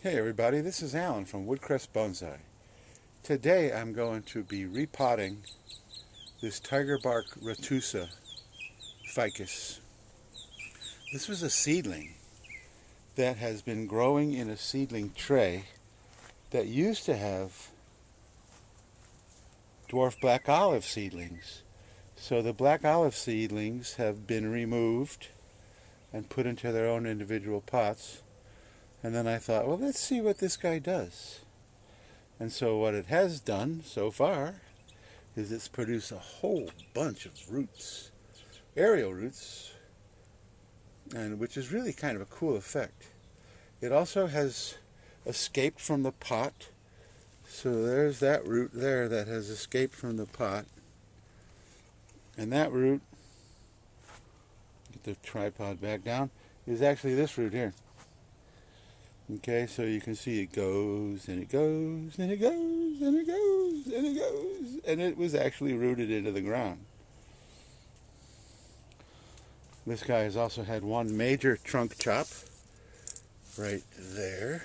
Hey everybody, this is Alan from Woodcrest Bonsai. Today I'm going to be repotting this tiger bark Retusa ficus. This was a seedling that has been growing in a seedling tray that used to have dwarf black olive seedlings. So the black olive seedlings have been removed and put into their own individual pots. And then I thought, well, let's see what this guy does. And so what it has done so far is it's produced a whole bunch of roots, aerial roots, and which is really kind of a cool effect. It also has escaped from the pot. So there's that root there that has escaped from the pot. And that root, get the tripod back down, is actually this root here. Okay, so you can see it goes, and it goes, and it goes, and it goes, and it goes, and it was actually rooted into the ground. This guy has also had one major trunk chop right there.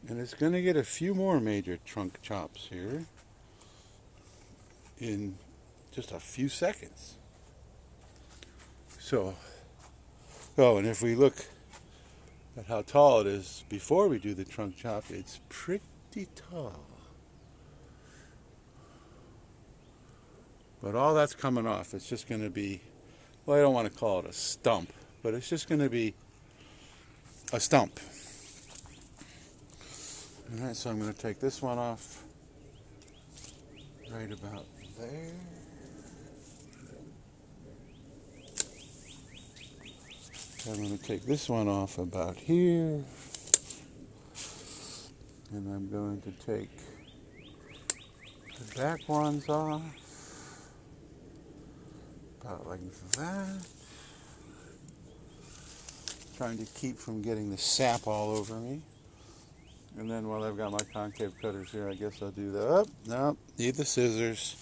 And it's going to get a few more major trunk chops here in just a few seconds. Oh, and if we look at how tall it is before we do the trunk chop, it's pretty tall. But all that's coming off. It's just going to be, well, I don't want to call it a stump, but it's just going to be a stump. All right, so I'm going to take this one off right about there. I'm going to take this one off about here, and I'm going to take the back ones off about like that, trying to keep from getting the sap all over me. And then while I've got my concave cutters here, I guess I'll do the, oh, no, need the scissors.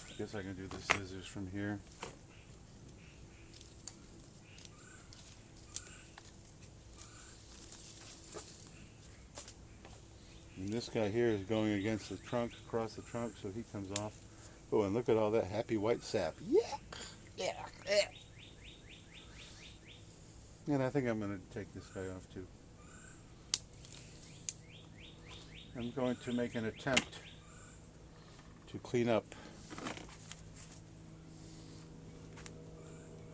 I guess I can do the scissors from here. And this guy here is going against the trunk, across the trunk, so he comes off. Oh, and look at all that happy white sap. Yeah, yeah, yeah. And I think I'm going to take this guy off too. I'm going to make an attempt to clean up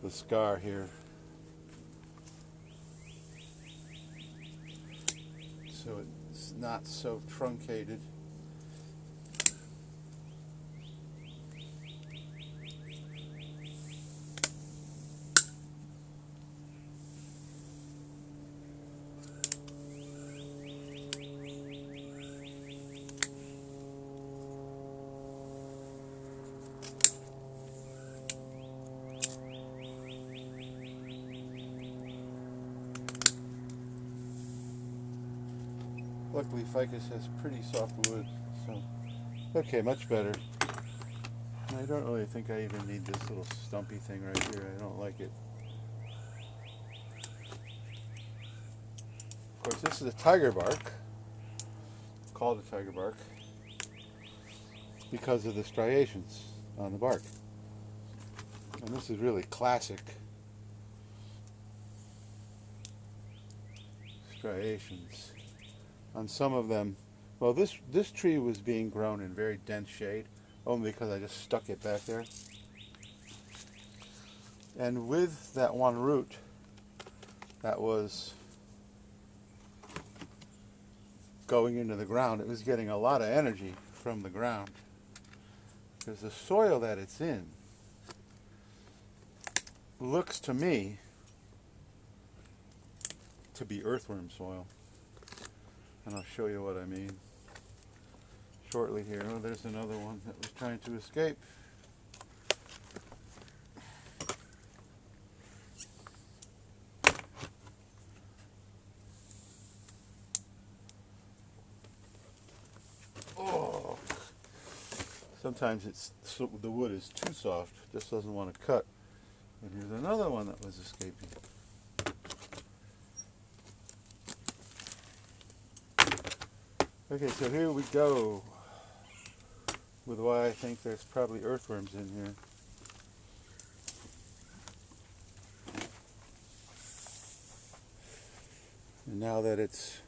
the scar here, so it's not so truncated. Luckily Ficus has pretty soft wood, so okay, much better. I don't really think I even need this little stumpy thing right here. I don't like it. Of course, this is a tiger bark, called a tiger bark, because of the striations on the bark. And this is really classic striations. On some of them, well, this tree was being grown in very dense shade, only because I just stuck it back there. And with that one root that was going into the ground, it was getting a lot of energy from the ground, because the soil that it's in looks to me to be earthworm soil. And I'll show you what I mean shortly here. Oh, there's another one that was trying to escape. Sometimes the wood is too soft, just doesn't want to cut. And here's another one that was escaping. Okay, so here we go with why I think there's probably earthworms in here. And now that it's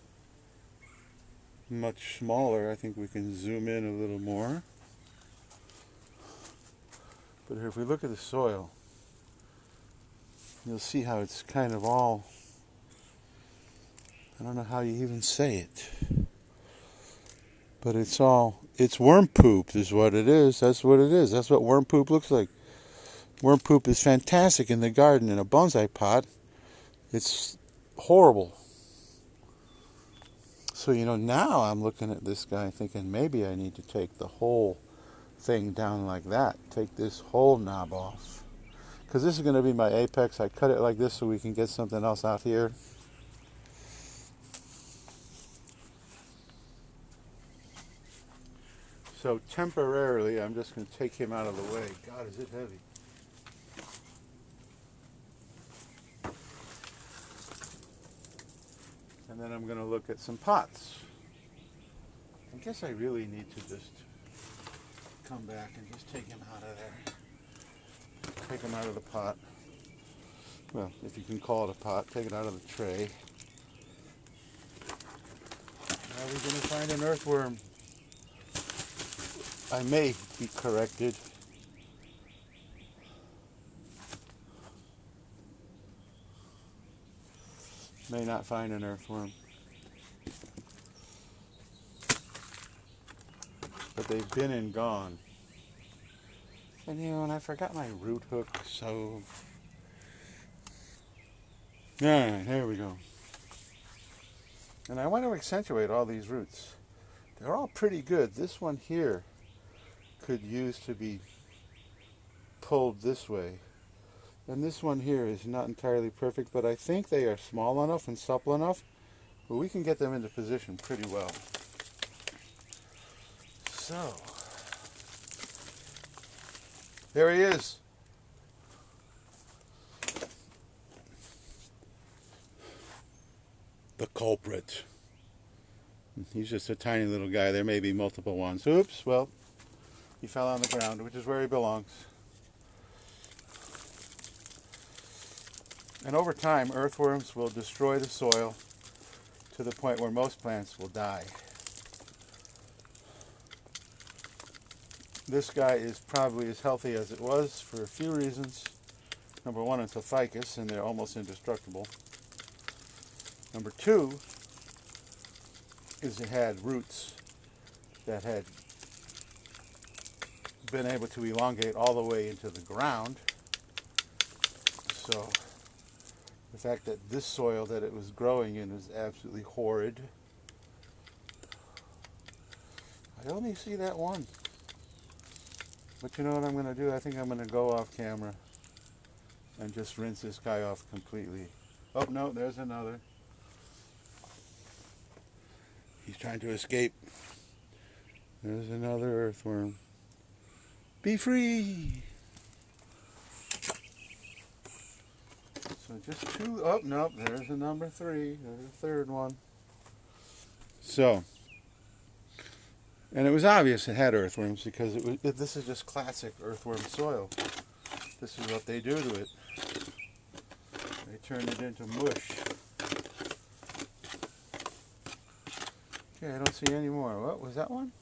much smaller, I think we can zoom in a little more. But here, if we look at the soil, you'll see how it's kind of all, I don't know how you even say it, but it's worm poop is what it is. That's what it is. That's what worm poop looks like. Worm poop is fantastic in the garden in a bonsai pot. It's horrible. So, now I'm looking at this guy thinking maybe I need to take the whole thing down like that. Take this whole knob off. Because this is going to be my apex. I cut it like this so we can get something else out here. So temporarily, I'm just going to take him out of the way. God, is it heavy. And then I'm going to look at some pots. I guess I really need to just come back and just take him out of there. Take him out of the pot. Well, if you can call it a pot, take it out of the tray. Are we going to find an earthworm? I may be corrected. May not find an earthworm. But they've been and gone. And and I forgot my root hook, so... Alright, here we go. And I want to accentuate all these roots. They're all pretty good. This one here could use to be pulled this way. And this one here is not entirely perfect, but I think they are small enough and supple enough where we can get them into position pretty well. So, there he is. The culprit. He's just a tiny little guy. There may be multiple ones. Oops, well, he fell on the ground, which is where he belongs. And over time, earthworms will destroy the soil to the point where most plants will die. This guy is probably as healthy as it was for a few reasons. Number one, it's a ficus, and they're almost indestructible. Number two is it had roots that had been able to elongate all the way into the ground. So the fact that this soil that it was growing in is absolutely horrid. I only see that one. But you know what I'm going to do? I think I'm going to go off camera and just rinse this guy off completely. Oh, no, there's another. He's trying to escape. There's another earthworm. Be free! So just two. Oh, nope, there's a number three. There's a third one. So, and it was obvious it had earthworms because this is just classic earthworm soil. This is what they do to it. They turn it into mush. Okay, I don't see any more. What was that one?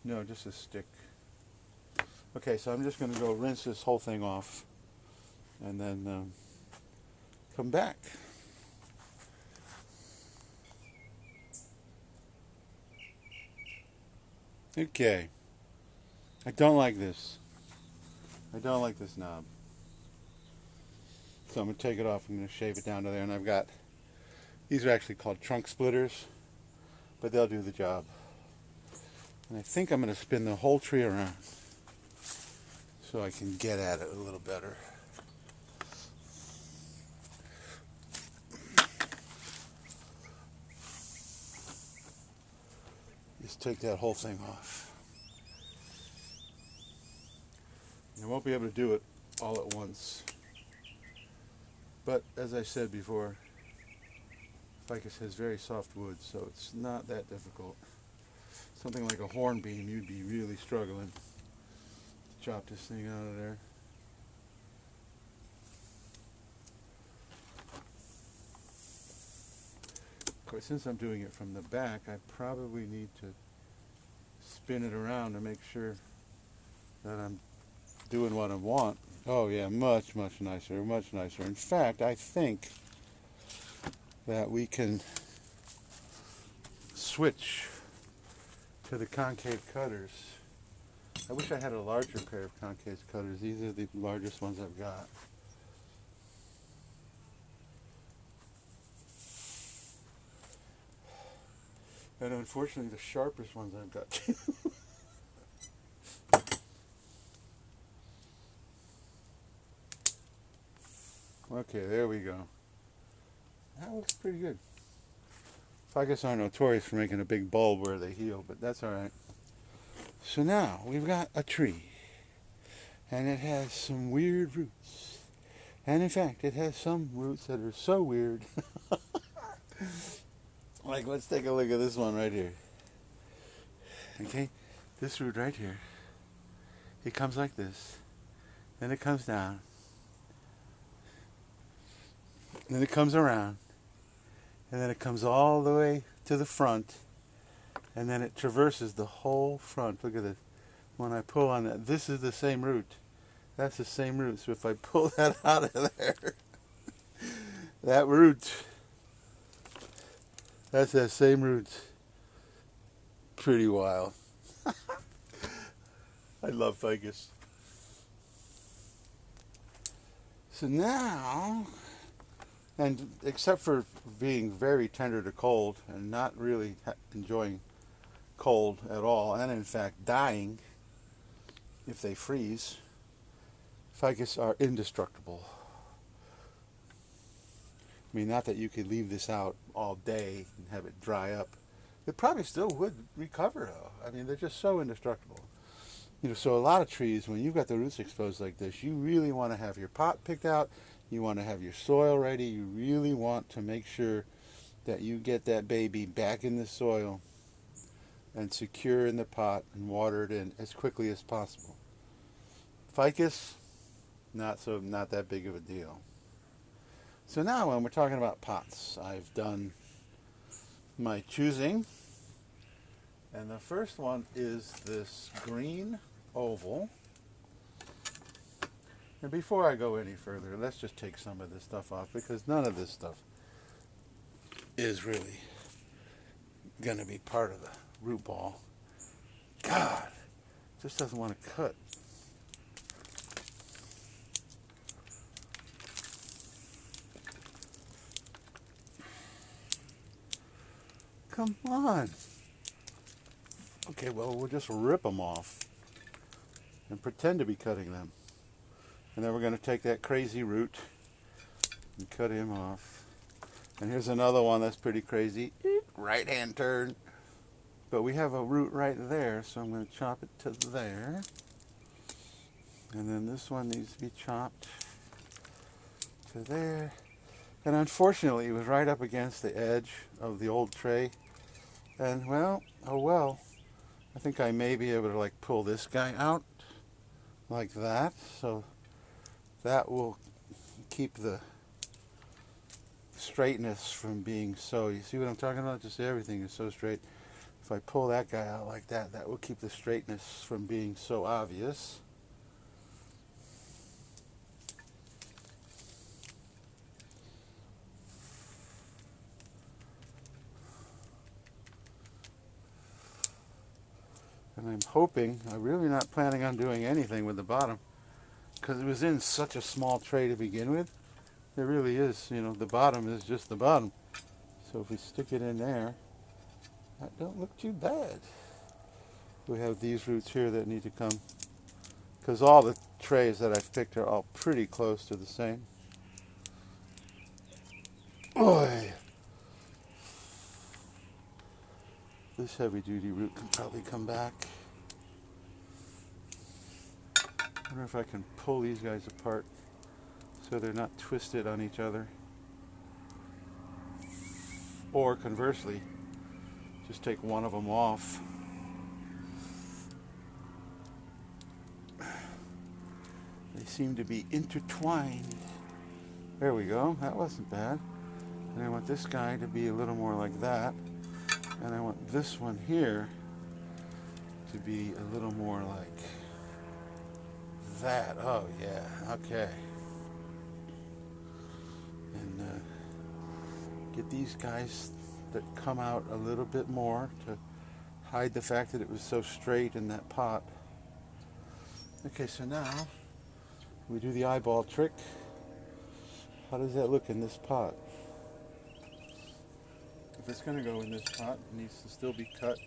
No, just a stick. Okay, so I'm just going to go rinse this whole thing off and then come back. Okay. I don't like this. I don't like this knob. So I'm going to take it off. I'm going to shave it down to there. And I've got, these are actually called trunk splitters, but they'll do the job. And I think I'm going to spin the whole tree around so I can get at it a little better. Just take that whole thing off. I won't be able to do it all at once. But as I said before, ficus has very soft wood, so it's not that difficult. Something like a hornbeam, you'd be really struggling to chop this thing out of there. Of course, since I'm doing it from the back, I probably need to spin it around to make sure that I'm doing what I want. Oh yeah, much nicer, much nicer. In fact, I think that we can switch to the concave cutters. I wish I had a larger pair of concave cutters. These are the largest ones I've got. And unfortunately, the sharpest ones I've got too. Okay, there we go. That looks pretty good. Ficus are notorious for making a big bulb where they heal, but that's alright. So now, we've got a tree. And it has some weird roots. And in fact, it has some roots that are so weird. Like, let's take a look at this one right here. Okay, this root right here. It comes like this. Then it comes down. Then it comes around. And then it comes all the way to the front. And then it traverses the whole front. Look at this. When I pull on that, this is the same root. That's the same root. So if I pull that out of there, that root, that's that same root. Pretty wild. I love ficus. So now, and except for being very tender to cold and not really enjoying cold at all, and in fact dying if they freeze, ficus are indestructible. I mean, not that you could leave this out all day and have it dry up. It probably still would recover, though. I mean, they're just so indestructible. You know, so a lot of trees, when you've got the roots exposed like this, you really want to have your pot picked out. You want to have your soil ready. You really want to make sure that you get that baby back in the soil and secure in the pot and water it in as quickly as possible. Ficus, not that big of a deal. So now when we're talking about pots, I've done my choosing. And the first one is this green oval. And before I go any further, let's just take some of this stuff off, because none of this stuff is really going to be part of the root ball. God, just doesn't want to cut. Come on. Okay, well, we'll just rip them off and pretend to be cutting them. And then we're going to take that crazy root and cut him off. And here's another one that's pretty crazy. Right hand turn. But we have a root right there, so I'm going to chop it to there. And then this one needs to be chopped to there. And unfortunately, it was right up against the edge of the old tray. And well, oh well. I think I may be able to like pull this guy out like that. So that will keep the straightness from being so, you see what I'm talking about? Just everything is so straight. If I pull that guy out like that, that will keep the straightness from being so obvious. And I'm hoping, I'm really not planning on doing anything with the bottom, because it was in such a small tray to begin with. There really is, you know, the bottom is just the bottom. So if we stick it in there, that don't look too bad. We have these roots here that need to come, because all the trays that I've picked are all pretty close to the same. Boy, this heavy duty root can probably come back. I wonder if I can pull these guys apart so they're not twisted on each other. Or conversely, just take one of them off. They seem to be intertwined. There we go. That wasn't bad. And I want this guy to be a little more like that. And I want this one here to be a little more like that. Oh, yeah. Okay. And get these guys that come out a little bit more to hide the fact that it was so straight in that pot. Okay, so now we do the eyeball trick. How does that look in this pot? If it's going to go in this pot, it needs to still be cut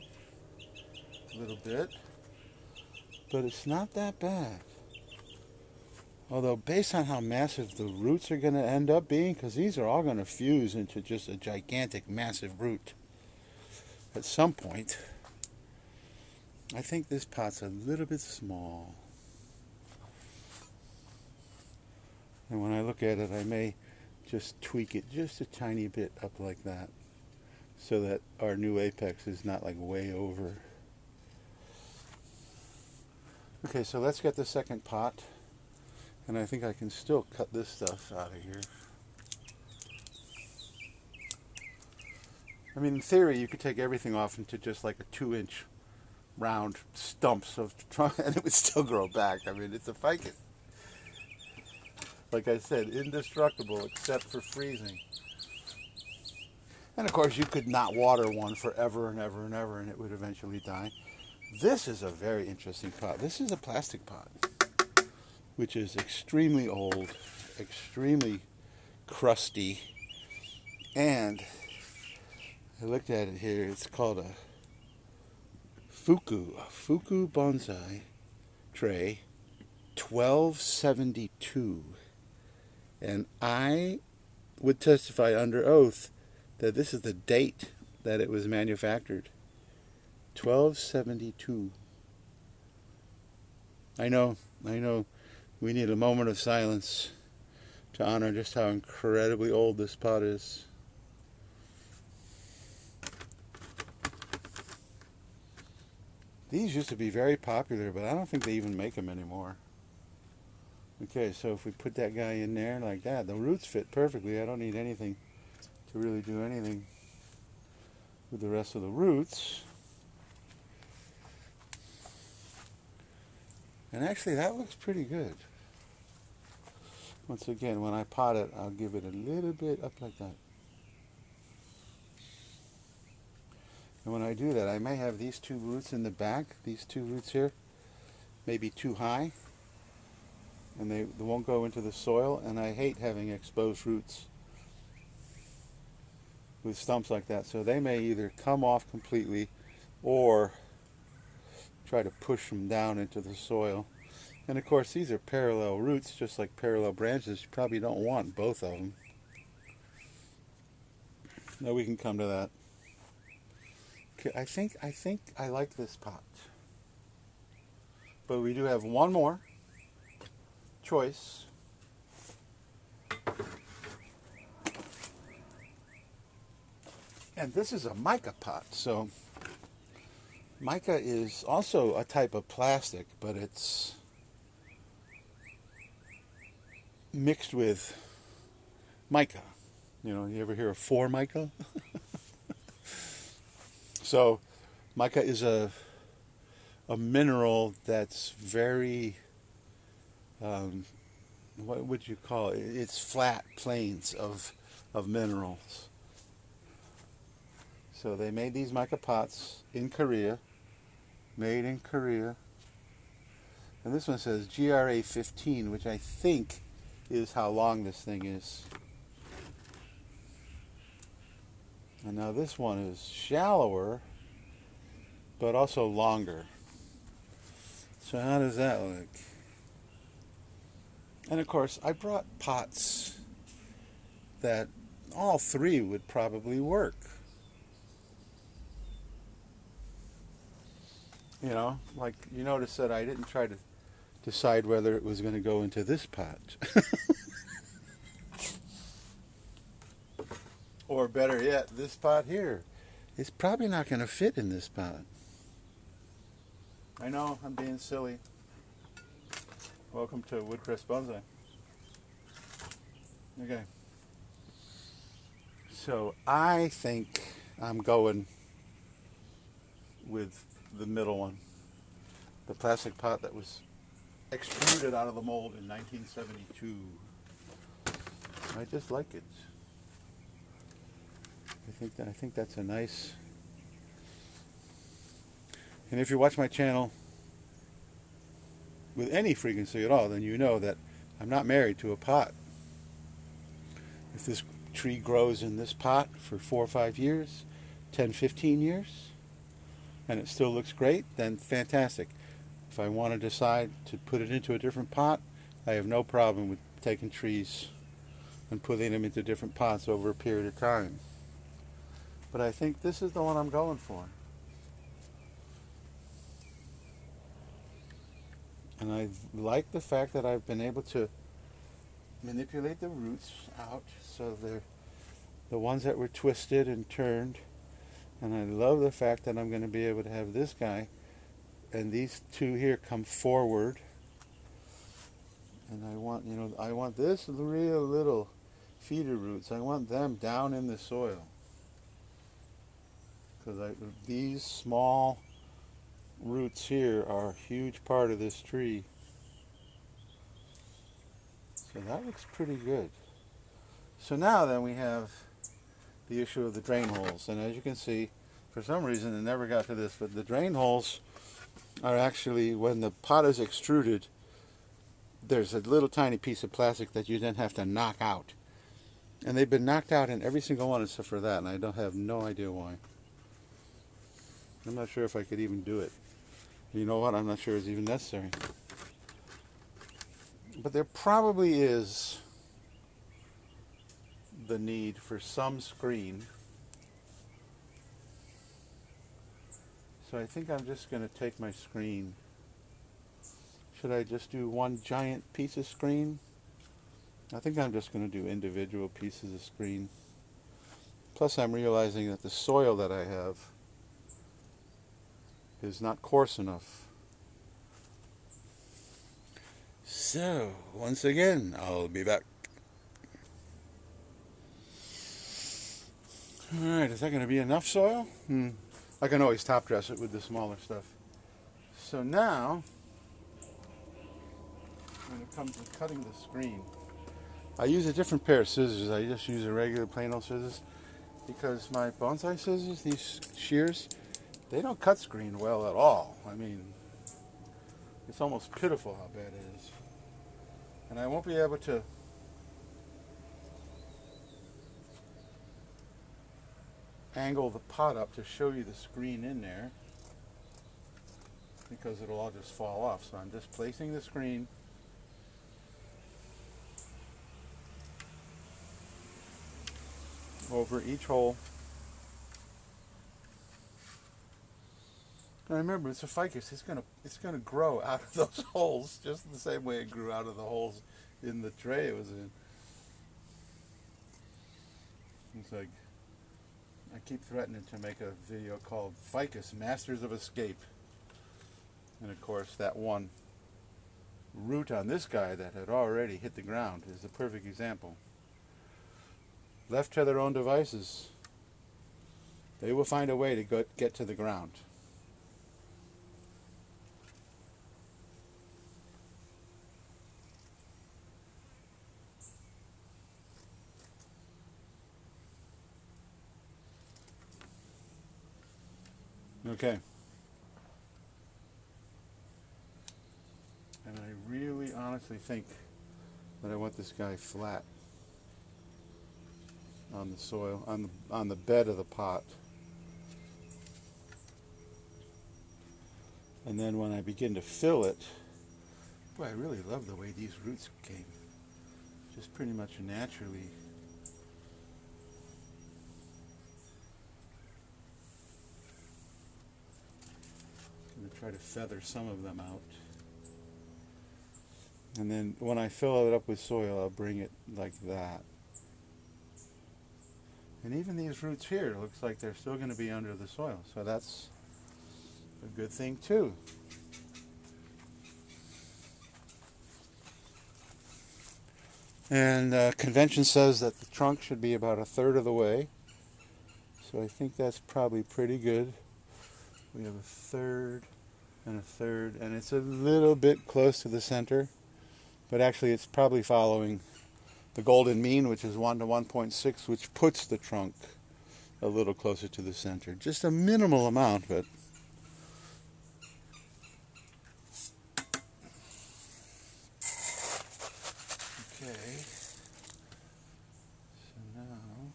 a little bit. But it's not that bad. Although based on how massive the roots are going to end up being, because these are all going to fuse into just a gigantic, massive root at some point, I think this pot's a little bit small. And when I look at it, I may just tweak it just a tiny bit up like that, so that our new apex is not like way over. Okay, so let's get the second pot. And I think I can still cut this stuff out of here. I mean, in theory, you could take everything off into just like a 2-inch round stumps of trunk, and it would still grow back. I mean, it's a ficus. Like I said, indestructible except for freezing. And of course, you could not water one forever and ever and ever, and it would eventually die. This is a very interesting pot. This is a plastic pot, which is extremely old, extremely crusty, and I looked at it here. It's called a Fuku bonsai tray, 1272. And I would testify under oath that this is the date that it was manufactured. 1272. I know. We need a moment of silence to honor just how incredibly old this pot is. These used to be very popular, but I don't think they even make them anymore. Okay, so if we put that guy in there like that, the roots fit perfectly. I don't need anything to really do anything with the rest of the roots. And actually, that looks pretty good. Once again, when I pot it, I'll give it a little bit up like that. And when I do that, I may have these two roots in the back, these two roots here, maybe too high, and they won't go into the soil, and I hate having exposed roots with stumps like that. So they may either come off completely or try to push them down into the soil. And of course, these are parallel roots, just like parallel branches. You probably don't want both of them. Now we can come to that. Okay, I think I like this pot. But we do have one more choice. And this is a mica pot. So mica is also a type of plastic, but it's mixed with mica. You know, you ever hear of formica? So mica is a mineral that's very, what would you call it? It's flat plains of minerals. So they made these mica pots in Korea, made in Korea. And this one says GRA 15, which I think is how long this thing is. And now this one is shallower, but also longer. So how does that look? And of course, I brought pots that all three would probably work. You know, like you notice that I didn't try to decide whether it was going to go into this pot. Or better yet, this pot here. It's probably not going to fit in this pot. I know, I'm being silly. Welcome to Woodcrest Bonsai. Okay. So I think I'm going with the middle one. The plastic pot that was extruded out of the mold in 1972. I just like it. I think that's a nice. And if you watch my channel with any frequency at all, then you know that I'm not married to a pot. If this tree grows in this pot for 4 or 5 years, 10, 15 years, and it still looks great, then fantastic. If I want to decide to put it into a different pot, I have no problem with taking trees and putting them into different pots over a period of time. But I think this is the one I'm going for. And I like the fact that I've been able to manipulate the roots out so they're the ones that were twisted and turned. And I love the fact that I'm going to be able to have this guy and these two here come forward. And I want this real little feeder roots. I want them down in the soil. Because these small roots here are a huge part of this tree. So that looks pretty good. So now then we have the issue of the drain holes. And as you can see, for some reason it never got to this, but the drain holes are actually, when the pot is extruded, there's a little tiny piece of plastic that you then have to knock out. And they've been knocked out in every single one except for that, and I have no idea why. I'm not sure if I could even do it. You know what? I'm not sure it's even necessary. But there probably is the need for some screen. So I think I'm just going to take my screen. Should I just do one giant piece of screen? I think I'm just going to do individual pieces of screen. Plus I'm realizing that the soil that I have is not coarse enough. So, once again, I'll be back. Alright, is that going to be enough soil? I can always top dress it with the smaller stuff. So now, when it comes to cutting the screen, I use a different pair of scissors. I just use a regular plain old scissors because my bonsai scissors, these shears, they don't cut screen well at all. I mean, it's almost pitiful how bad it is. And I won't be able to angle the pot up to show you the screen in there because it'll all just fall off. So I'm just placing the screen over each hole. And remember, it's a ficus. It's gonna grow out of those holes just the same way it grew out of the holes in the tray it was in. It's like I keep threatening to make a video called Ficus Masters of Escape. And of course that one root on this guy that had already hit the ground is a perfect example. Left to their own devices, they will find a way to get to the ground. Okay. And I really honestly think that I want this guy flat on the soil, on the bed of the pot. And then when I begin to fill it, boy, I really love the way these roots came. Just pretty much naturally. I'm going to try to feather some of them out. And then when I fill it up with soil, I'll bring it like that. And even these roots here, looks like they're still going to be under the soil. So that's a good thing too. And convention says that the trunk should be about 1/3 of the way. So I think that's probably pretty good. We have 1/3 and 1/3, and it's a little bit close to the center. But actually it's probably following the golden mean, which is 1 to 1.6, which puts the trunk a little closer to the center. Just a minimal amount, but okay. So now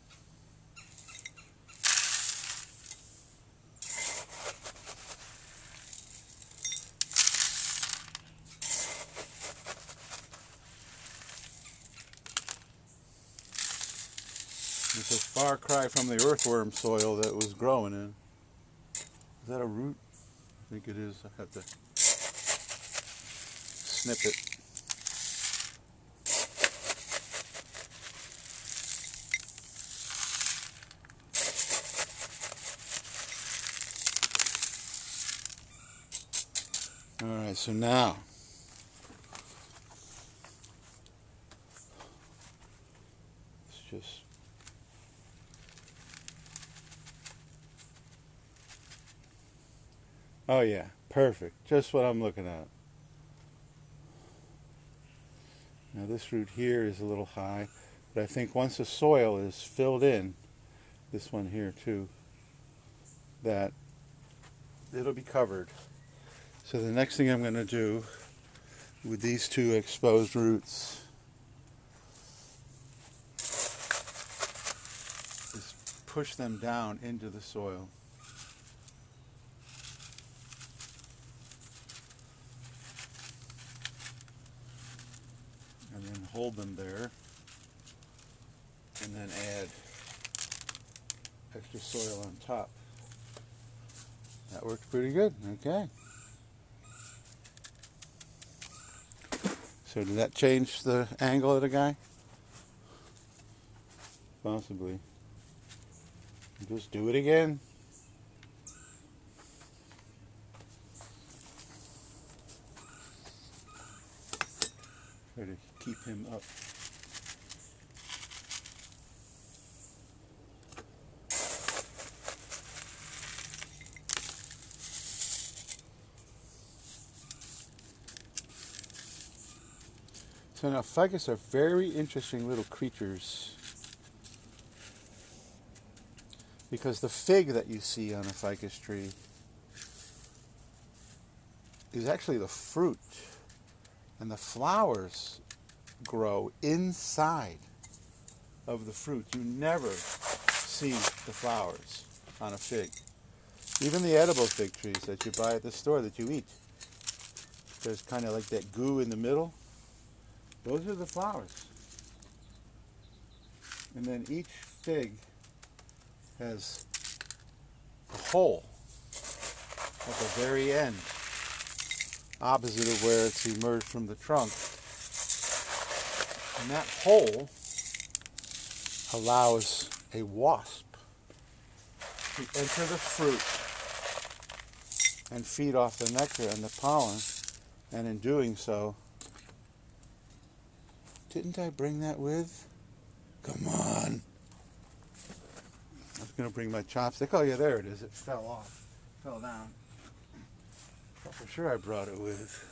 it's a far cry from the earthworm soil that was growing in. Is that a root? I think it is. I have to snip it. Alright, so now let's just oh yeah, perfect. Just what I'm looking at. Now this root here is a little high, but I think once the soil is filled in, this one here too, that it'll be covered. So the next thing I'm going to do with these two exposed roots is push them down into the soil. And then hold them there, and then add extra soil on top. That works pretty good. Okay. So did that change the angle of the guy? Possibly. Just do it again. Try to keep him up. So now ficus are very interesting little creatures, because the fig that you see on a ficus tree is actually the fruit, and the flowers grow inside of the fruit. You never see the flowers on a fig. Even the edible fig trees that you buy at the store that you eat, there's kind of like that goo in the middle. Those are the flowers. And then each fig has a hole at the very end, opposite of where it's emerged from the trunk. And that hole allows a wasp to enter the fruit and feed off the nectar and the pollen, and in doing so, didn't I bring that with? Come on. I was going to bring my chopstick. Oh yeah, there it is. It fell off. Fell down. Thought for sure I brought it with.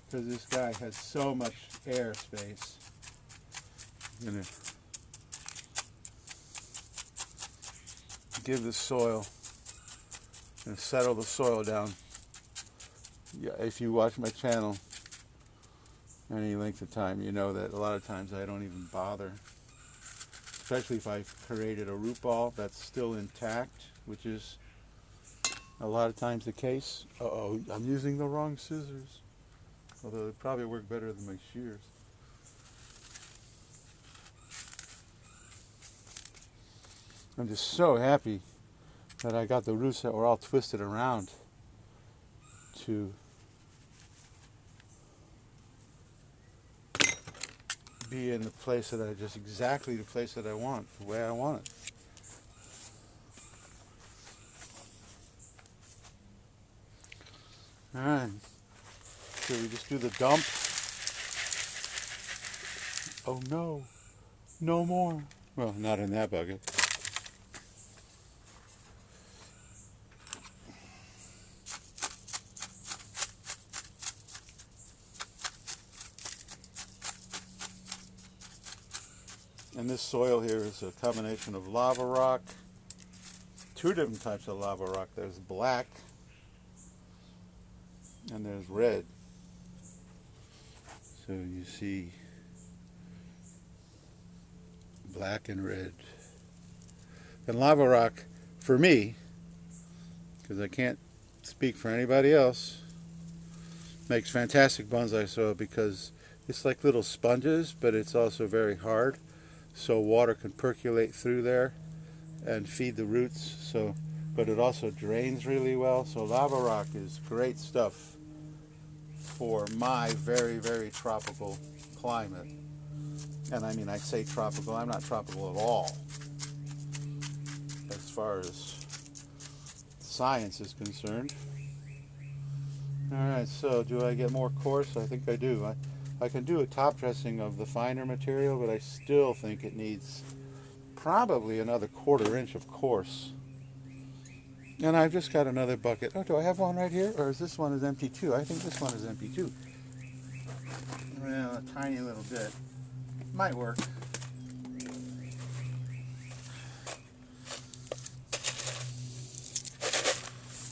Because this guy has so much air space. I'm going to give the soil and settle the soil down. Yeah, if you watch my channel any length of time, you know that a lot of times I don't even bother. Especially if I've created a root ball that's still intact, which is a lot of times the case. Uh-oh, I'm using the wrong scissors. Although they probably work better than my shears. I'm just so happy that I got the roots that were all twisted around to be in the place that exactly the place that I want, the way I want it. Alright, so we just do the dump. Oh no, no more. Well, not in that bucket. And this soil here is a combination of lava rock, two different types of lava rock. There's black and there's red. So you see black and red. And lava rock, for me, because I can't speak for anybody else, makes fantastic bonsai soil because it's like little sponges, but it's also very hard. So water can percolate through there and feed the roots. So, but it also drains really well. So lava rock is great stuff for my very, very tropical climate. And I mean, I say tropical, I'm not tropical at all as far as science is concerned. Alright, so do I get more coarse? I think I do. I can do a top dressing of the finer material, but I still think it needs probably another 1/4 inch of coarse. And I've just got another bucket. Oh, do I have one right here? Or is this one is empty too? I think this one is empty too. Well, a tiny little bit. Might work.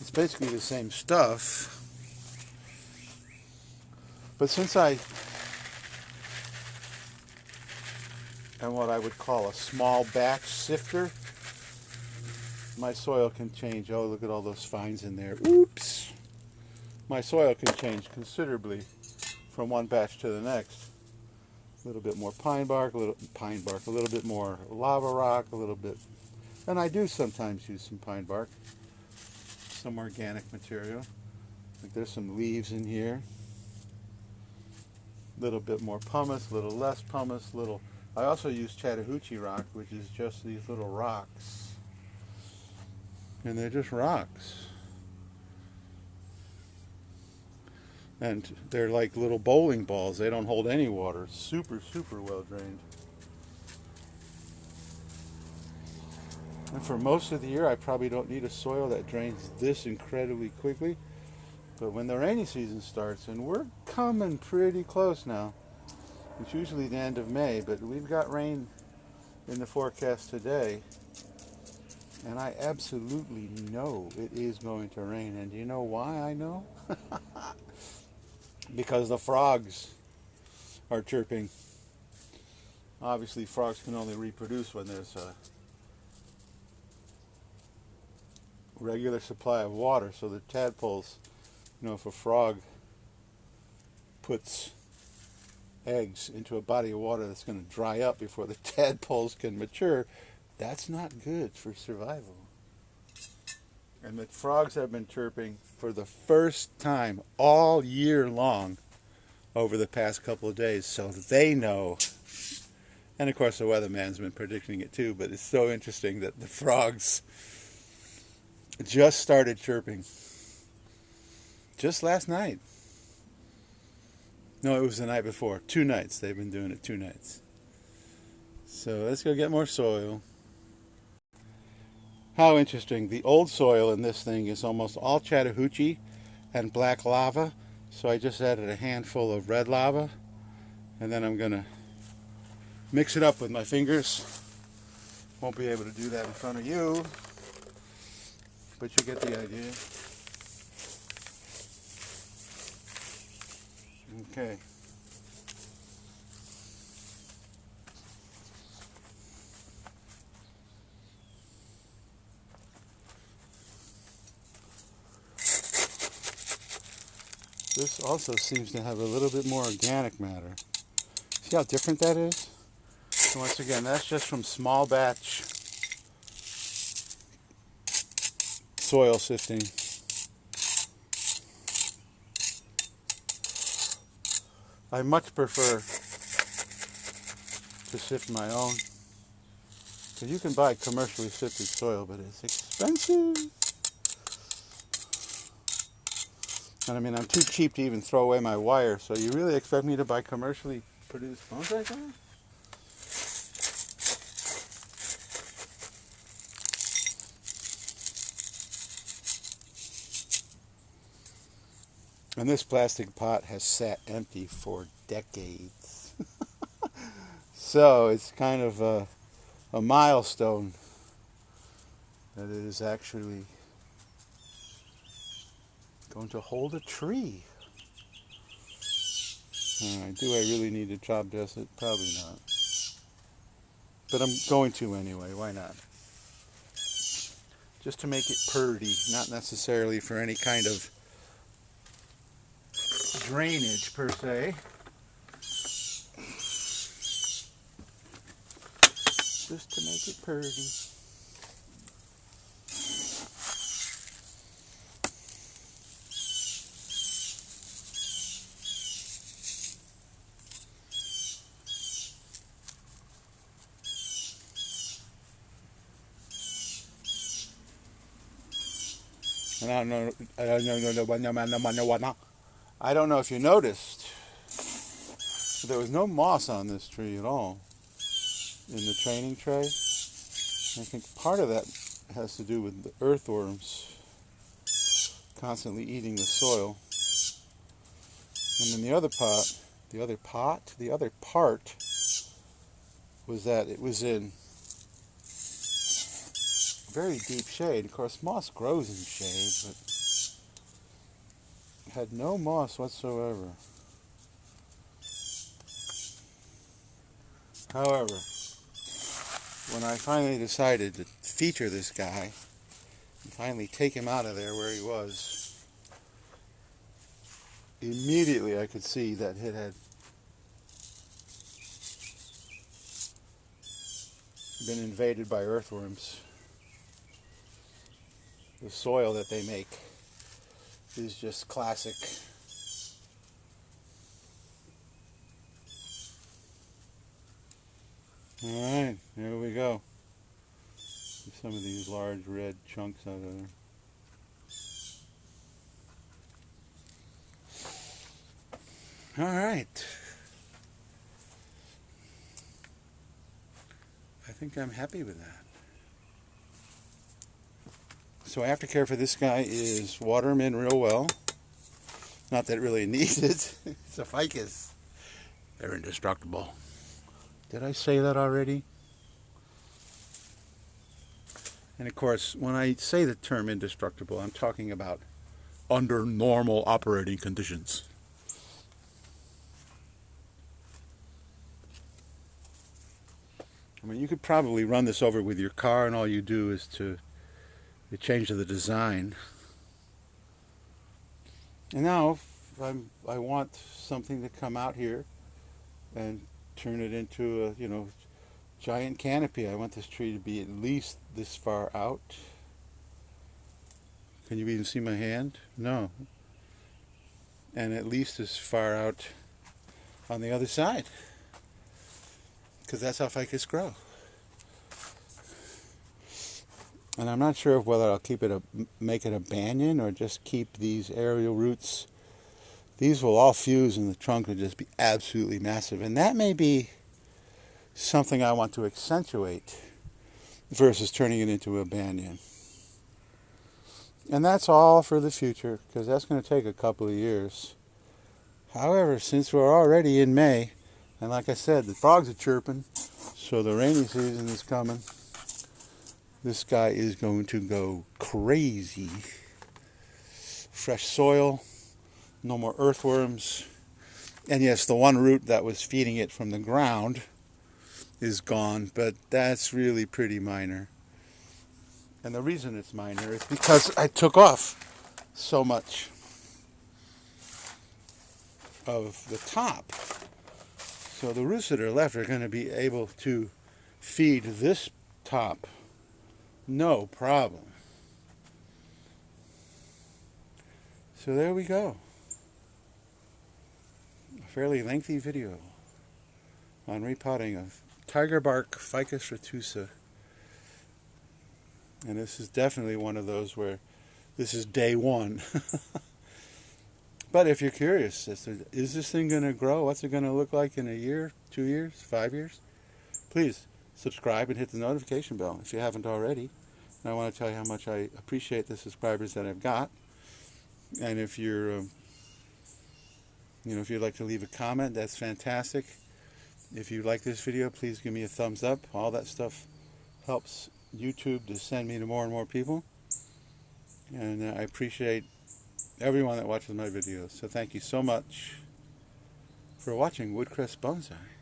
It's basically the same stuff. But since I am what I would call a small batch sifter, my soil can change. Oh, look at all those fines in there. Oops! My soil can change considerably from one batch to the next. A little bit more pine bark, a little bit more lava rock, a little bit. And I do sometimes use some pine bark, some organic material. Like there's some leaves in here. A little bit more pumice, a little less pumice, little. I also use Chattahoochee rock, which is just these little rocks. And they're just rocks. And they're like little bowling balls. They don't hold any water. Super, super well drained. And for most of the year, I probably don't need a soil that drains this incredibly quickly. But when the rainy season starts, and we're coming pretty close now, it's usually the end of May, but we've got rain in the forecast today. And I absolutely know it is going to rain. And do you know why I know? Because the frogs are chirping. Obviously, frogs can only reproduce when there's a regular supply of water. So the tadpoles, you know, if a frog puts eggs into a body of water that's going to dry up before the tadpoles can mature, that's not good for survival. And the frogs have been chirping for the first time all year long over the past couple of days, so they know. And of course the weatherman's been predicting it too, but it's so interesting that the frogs just started chirping just last night. No, it was the night before. 2 nights. They've been doing it 2 nights. So let's go get more soil. How interesting. The old soil in this thing is almost all Chattahoochee and black lava. So I just added a handful of red lava. And then I'm going to mix it up with my fingers. Won't be able to do that in front of you, but you get the idea. Okay. This also seems to have a little bit more organic matter. See how different that is? So once again, that's just from small batch soil sifting. I much prefer to sift my own. Because you can buy commercially sifted soil, but it's expensive. And I mean, I'm too cheap to even throw away my wire, so you really expect me to buy commercially produced bonsai soil? And this plastic pot has sat empty for decades. So it's kind of a milestone that it is actually going to hold a tree. Alright, do I really need to chop dress it? Probably not. But I'm going to anyway, why not? Just to make it purty, not necessarily for any kind of drainage per se. Just to make it purty. And I don't know if you noticed, but there was no moss on this tree at all in the training tray. I think part of that has to do with the earthworms constantly eating the soil. And then the other part was that it was in very deep shade. Of course, moss grows in shade, but had no moss whatsoever. However, when I finally decided to feature this guy and finally take him out of there where he was, immediately I could see that it had been invaded by earthworms. The soil that they make is just classic. Alright, here we go. Get some of these large red chunks out of there. Alright. I think I'm happy with that. So aftercare for this guy is water him in real well. Not that it really needs it. It's a ficus. They're indestructible. Did I say that already? And of course, when I say the term indestructible, I'm talking about under normal operating conditions. I mean, you could probably run this over with your car and all you do is to change the design. And now, if I want something to come out here and turn it into a, giant canopy. I want this tree to be at least this far out. Can you even see my hand? No. And at least as far out on the other side. Because that's how ficus grow. And I'm not sure whether I'll make it a banyan or just keep these aerial roots. These will all fuse in the trunk and just be absolutely massive. And that may be something I want to accentuate versus turning it into a banyan. And that's all for the future, because that's going to take a couple of years. However, since we're already in May, and like I said, the frogs are chirping, so the rainy season is coming. This guy is going to go crazy. Fresh soil, no more earthworms. And yes, the one root that was feeding it from the ground is gone, but that's really pretty minor. And the reason it's minor is because I took off so much of the top. So the roots that are left are going to be able to feed this top no problem. So there we go. fairly lengthy video on repotting of tiger bark Ficus retusa. And this is definitely one of those where this is day one. But if you're curious, is this thing going to grow? What's it going to look like in a year, 2 years, 5 years? Please subscribe and hit the notification bell if you haven't already. And I want to tell you how much I appreciate the subscribers that I've got. And if you're, if you'd like to leave a comment, that's fantastic. If you like this video, please give me a thumbs up. All that stuff helps YouTube to send me to more and more people. And I appreciate everyone that watches my videos. So thank you so much for watching Woodcrest Bonsai.